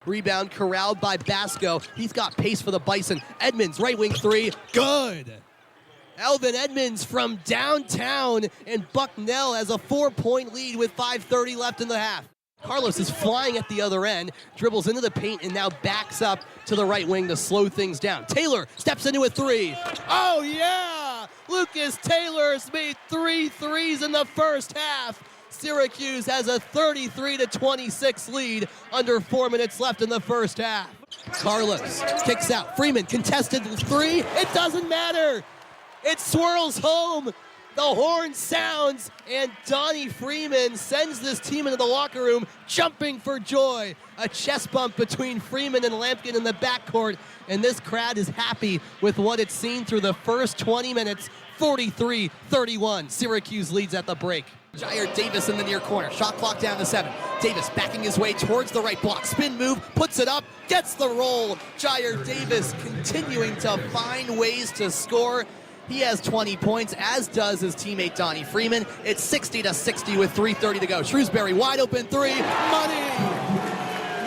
Rebound corralled by Basco. He's got pace for the Bison. Edmonds, right wing three, good. Elvin Edmonds from downtown, and Bucknell has a 4-point lead with 5:30 left in the half. Carlos is flying at the other end, dribbles into the paint, and now backs up to the right wing to slow things down. Taylor steps into a three. Oh yeah! Lucas Taylor's made 3 threes in the first half. Syracuse has a 33-26 lead under 4 minutes left in the first half. Carlos kicks out. Freeman contested three. It doesn't matter. It swirls home. The horn sounds, and Donnie Freeman sends this team into the locker room jumping for joy. A chest bump between Freeman and Lampkin in the backcourt, and this crowd is happy with what it's seen through the first 20 minutes. 43-31. Syracuse leads at the break. Jair Davis in the near corner. Shot clock down to 7. Davis backing his way towards the right block. Spin move, puts it up, gets the roll. Jair Davis continuing to find ways to score. He has 20 points, as does his teammate Donnie Freeman. It's 60-60 with 3:30 to go. Shrewsbury wide open three, money!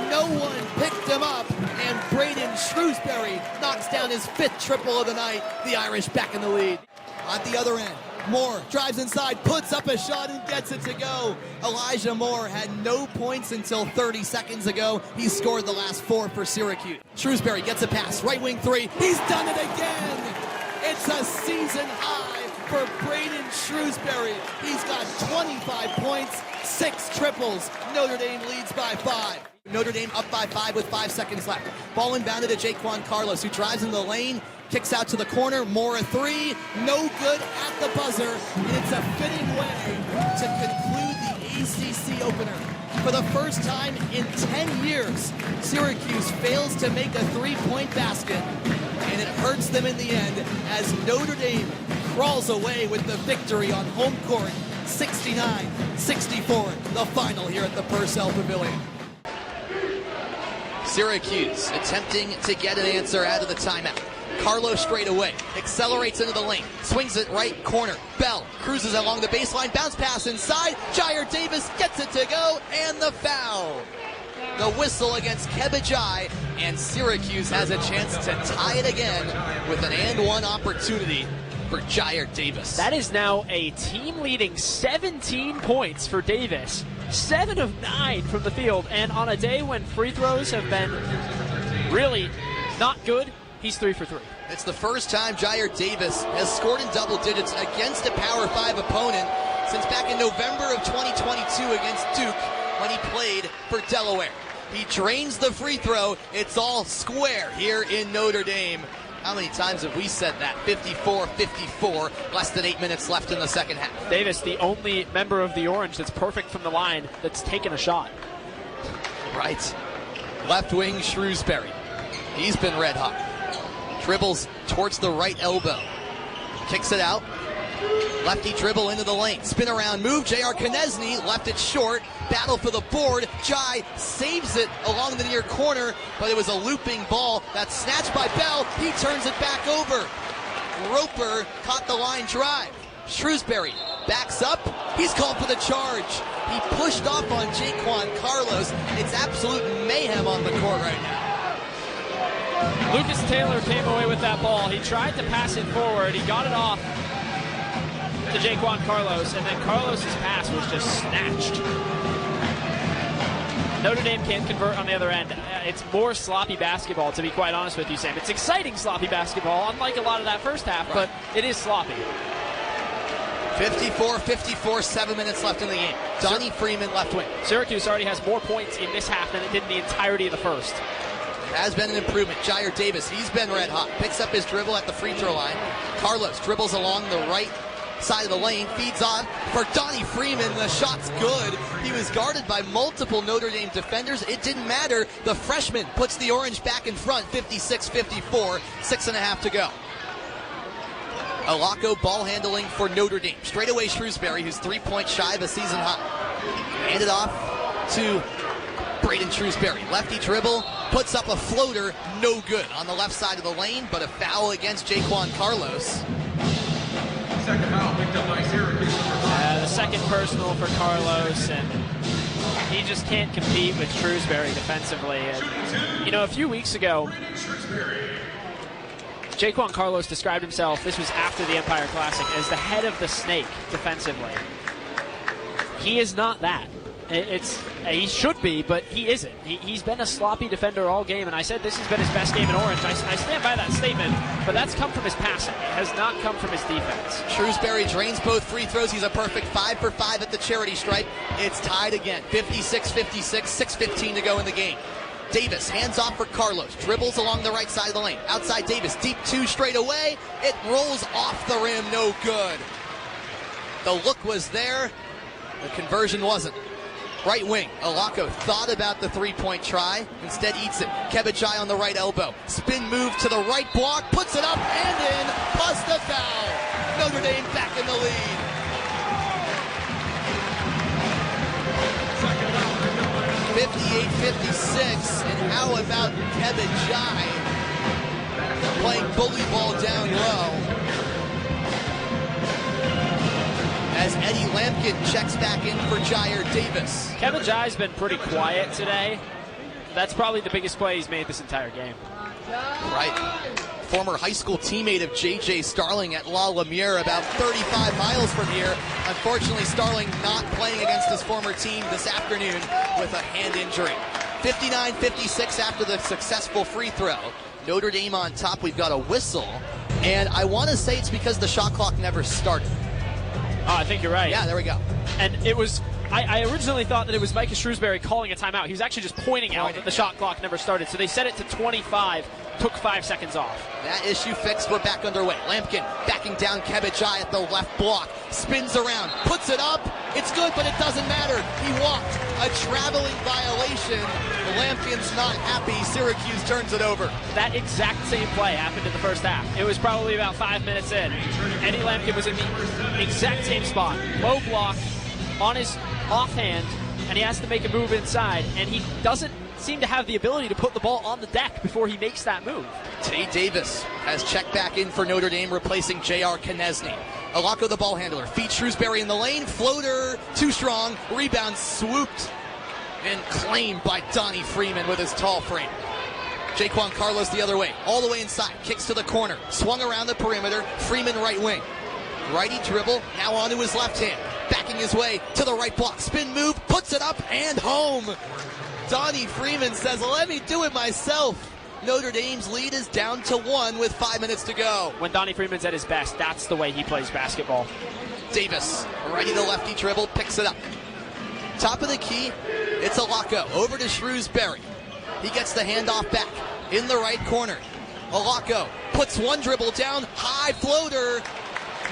No one picked him up, and Braden Shrewsbury knocks down his 5th triple of the night. The Irish back in the lead. At the other end, Moore drives inside, puts up a shot, and gets it to go. Elijah Moore had no points until 30 seconds ago. He scored the last 4 for Syracuse. Shrewsbury gets a pass, right wing three. He's done it again! It's a season high for Braden Shrewsbury. He's got 25 points, 6 triples. Notre Dame leads by 5. Notre Dame up by 5 with 5 seconds left. Ball inbounded to Jaquan Carlos, who drives in the lane, kicks out to the corner. Moore a three, no good at the buzzer, and it's a fitting way to conclude the ACC opener. For the first time in 10 years, Syracuse fails to make a 3-point basket, and it hurts them in the end as Notre Dame crawls away with the victory on home court. 69-64, the final here at the Purcell Pavilion. Syracuse attempting to get an answer out of the timeout. Carlos straight away, accelerates into the lane, swings it right corner. Bell cruises along the baseline, bounce pass inside. Jair Davis gets it to go, and the foul. The whistle against Kebajai, and Syracuse has a chance to tie it again with an and-one opportunity for Jair Davis. That is now a team-leading 17 points for Davis. 7 of 9 from the field, and on a day when free throws have been really not good, he's 3 for 3. It's the first time Jair Davis has scored in double digits against a Power 5 opponent since back in November of 2022 against Duke when he played for Delaware. He drains the free throw. It's all square here in Notre Dame. How many times have we said that? 54-54, less than 8 minutes left in the second half. Davis, the only member of the Orange that's perfect from the line that's taken a shot. Right. Left wing Shrewsbury. He's been red hot. Dribbles towards the right elbow. Kicks it out. Lefty dribble into the lane. Spin around move. J.R. Konieczny left it short. Battle for the board. Jai saves it along the near corner, but it was a looping ball. That's snatched by Bell. He turns it back over. Roper caught the line drive. Shrewsbury backs up. He's called for the charge. He pushed off on Jaquan Carlos. It's absolute mayhem on the court right now. Lucas Taylor came away with that ball. He tried to pass it forward. He got it off to Jaquan Carlos, and then Carlos's pass was just snatched. Notre Dame can't convert on the other end. It's more sloppy basketball, to be quite honest with you, Sam. It's exciting sloppy basketball, unlike a lot of that first half, but it is sloppy. 54-54, 7 minutes left in the game. Donnie Freeman left wing. Syracuse already has more points in this half than it did in the entirety of the first. Has been an improvement. Jair Davis, he's been red hot. Picks up his dribble at the free throw line. Carlos dribbles along the right side of the lane, feeds on for Donnie Freeman. The shot's good. He was guarded by multiple Notre Dame defenders. It didn't matter. The freshman puts the Orange back in front, 56-54, 6.5 to go. Alaco ball handling for Notre Dame. Straight away Shrewsbury, who's 3 points shy of a season high. Handed off to Braden Shrewsbury. Lefty dribble, puts up a floater, no good on the left side of the lane, but a foul against Jaquan Carlos. Second foul picked up by Syracuse. The second personal for Carlos, and he just can't compete with Shrewsbury defensively. And, you know, a few weeks ago, Jaquan Carlos described himself, this was after the Empire Classic, as the head of the snake defensively. He is not that. He should be, but he isn't. He's been a sloppy defender all game, and I said this has been his best game in orange. I stand by that statement, but that's come from his passing. It has not come from his defense. Shrewsbury drains both free throws. He's a perfect 5 for 5 at the charity stripe. It's tied again, 56-56, 6:15 to go in the game. Davis hands off for Carlos, dribbles along the right side of the lane. Outside Davis, deep 2 straight away. It rolls off the rim, no good. The look was there, the conversion wasn't. Right wing, Alako thought about the three-point try, instead eats it. Kebajai on the right elbow. Spin move to the right block, puts it up and in, plus the foul. Notre Dame back in the lead. (58-56), and how about Kebajai playing bully ball down low? As Eddie Lampkin checks back in for Jair Davis. Kebajai's been pretty quiet today. That's probably the biggest play he's made this entire game. Right. Former high school teammate of J.J. Starling at La Lumiere, about 35 miles from here. Unfortunately, Starling not playing against his former team this afternoon with a hand injury. 59-56 after the successful free throw. Notre Dame on top. We've got a whistle. And I want to say it's because the shot clock never started. Oh, I think you're right. Yeah, there we go. And it was, I originally thought that it was Micah Shrewsbury calling a timeout. He was actually just pointing out that the shot clock never started. So they set it to 25, took 5 seconds off. That issue fixed, we're back underway. Lampkin backing down Kebajai at the left block. Spins around, puts it up. It's good, but it doesn't matter. He walked. A traveling violation. Lampkin's not happy. Syracuse turns it over. That exact same play happened in the first half. It was probably about 5 minutes in. Eddie Lampkin was in the exact same spot. Low block on his offhand, and he has to make a move inside, and he doesn't seem to have the ability to put the ball on the deck before he makes that move. Tay Davis has checked back in for Notre Dame, replacing J.R. Konechny. Alako, the ball handler, feeds Shrewsbury in the lane. Floater, too strong. Rebound swooped and claimed by Donnie Freeman with his tall frame. Jaquan Carlos the other way, all the way inside. Kicks to the corner, swung around the perimeter. Freeman right wing. Righty dribble, now onto his left hand. Backing his way to the right block. Spin move, puts it up and home. Donnie Freeman says, let me do it myself. Notre Dame's lead is down to 1 with 5 minutes to go. When Donnie Freeman's at his best, that's the way he plays basketball. Davis, righty to lefty dribble, picks it up. Top of the key, it's Alako. Over to Shrewsbury. He gets the handoff back in the right corner. Alako puts one dribble down, high floater.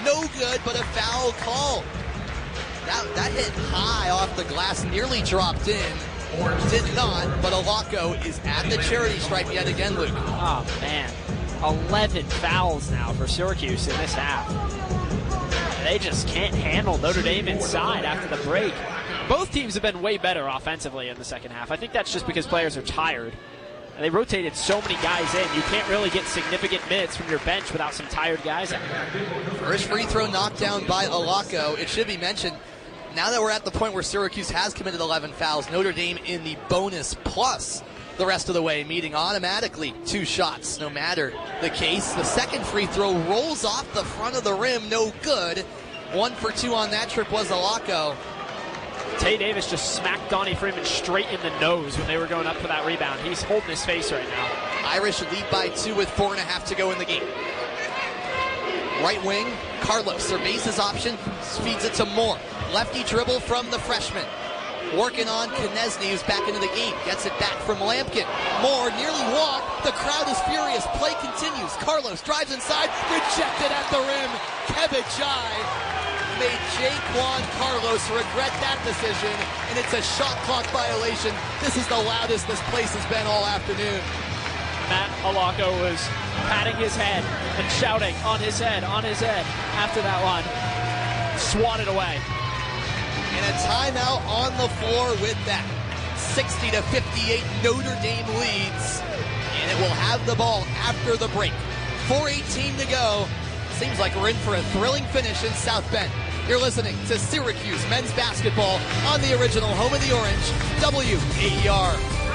No good, but a foul call. That hit high off the glass, nearly dropped in. Did not, but Alako is at the charity stripe yet again, Luke. Oh, man. 11 fouls now for Syracuse in this half. They just can't handle Notre Dame inside after the break. Both teams have been way better offensively in the second half. I think that's just because players are tired. And they rotated so many guys in. You can't really get significant minutes from your bench without some tired guys out there. First free throw knocked down by Alako. It should be mentioned, now that we're at the point where Syracuse has committed 11 fouls, Notre Dame in the bonus plus the rest of the way, meeting automatically 2 shots, no matter the case. The second free throw rolls off the front of the rim, no good. 1 for 2 on that trip was Alako. Tay Davis just smacked Donnie Freeman straight in the nose when they were going up for that rebound. He's holding his face right now. Irish lead by 2 with 4.5 to go in the game. Right wing, Carlos surveys his option, feeds it to Moore. Lefty dribble from the freshman. Working on Konechny, who's back into the game. Gets it back from Lampkin. Moore nearly walked. The crowd is furious. Play continues. Carlos drives inside. Rejected at the rim. Kebajai made Jaquan Carlos regret that decision, and it's a shot clock violation. This is the loudest this place has been all afternoon. Matt Alako was patting his head and shouting on his head after that one. Swatted away. And a timeout on the floor with that. 60-58, Notre Dame leads, and it will have the ball after the break. 4:18 to go. Seems like we're in for a thrilling finish in South Bend. You're listening to Syracuse men's basketball on the original home of the Orange, WAER.